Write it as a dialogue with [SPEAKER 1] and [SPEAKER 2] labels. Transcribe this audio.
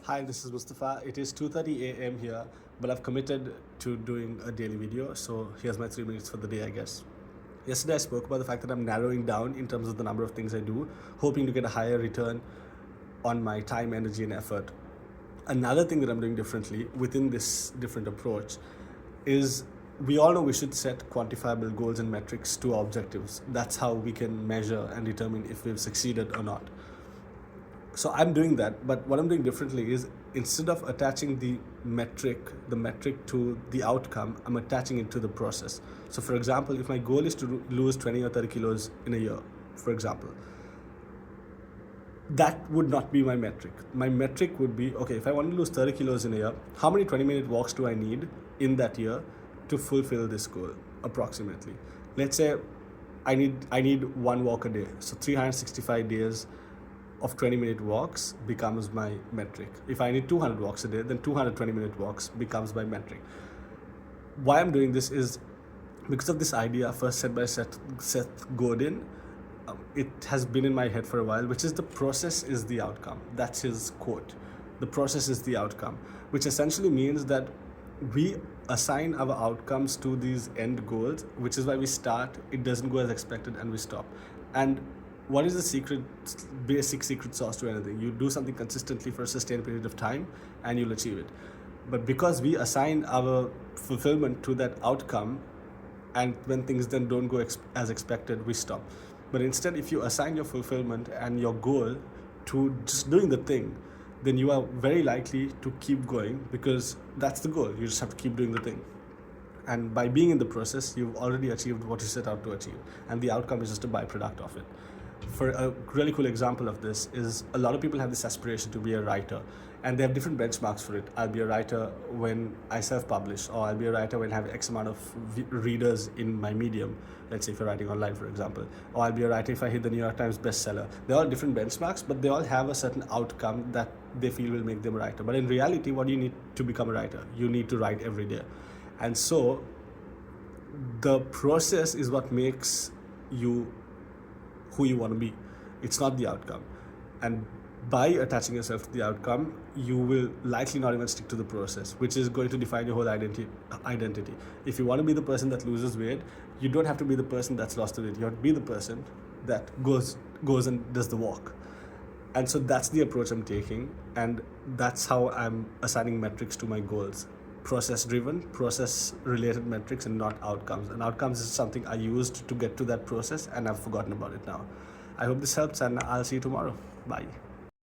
[SPEAKER 1] Hi, this is Mustafa. It is 2:30 a.m. here, but I've committed to doing a daily video. So here's my 3 minutes for the day, I guess. Yesterday, I spoke about the fact that I'm narrowing down in terms of the number of things I do, hoping to get a higher return on my time, energy, and effort. Another thing that I'm doing differently within this different approach is we all know we should set quantifiable goals and metrics to our objectives. That's how we can measure and determine if we've succeeded or not. So I'm doing that, but what I'm doing differently is instead of attaching the metric to the outcome, I'm attaching it to the process. So for example, if my goal is to lose 20 or 30 kilos in a year, for example, that would not be my metric. My metric would be, okay, if I want to lose 30 kilos in a year, how many 20-minute walks do I need in that year to fulfill this goal approximately? Let's say I need one walk a day. So 365 days of 20-minute walks becomes my metric. If I need 200 walks a day, then 220-minute walks becomes my metric. Why I'm doing this is because of this idea first set by Seth Godin. It has been in my head for a while, which is the process is the outcome. That's his quote. The process is the outcome, which essentially means that we assign our outcomes to these end goals, which is why we start, it doesn't go as expected, and we stop. And what is the basic secret sauce to anything? You do something consistently for a sustained period of time and you'll achieve it. But because we assign our fulfillment to that outcome, and when things then don't go as expected, we stop. But instead, if you assign your fulfillment and your goal to just doing the thing, then you are very likely to keep going, because that's the goal. You just have to keep doing the thing. And by being in the process, you've already achieved what you set out to achieve, and the outcome is just a byproduct of it. For a really cool example of this is, a lot of people have this aspiration to be a writer, and they have different benchmarks for it. I'll be a writer when I self-publish, or I'll be a writer when I have X amount of readers in my medium. Let's say if you're writing online, for example. Or I'll be a writer if I hit the New York Times bestseller. They're all different benchmarks, but they all have a certain outcome that they feel will make them a writer. But in reality, what do you need to become a writer? You need to write every day. And so the process is what makes you who you want to be. It's not the outcome. And by attaching yourself to the outcome, you will likely not even stick to the process, which is going to define your whole identity. If you want to be the person that loses weight, you don't have to be the person that's lost the weight. You have to be the person that goes and does the walk. And so that's the approach I'm taking, and that's how I'm assigning metrics to my goals. Process driven, process related metrics, and not outcomes. And outcomes is something I used to get to that process, and I've forgotten about it now. I hope this helps, and I'll see you tomorrow. Bye.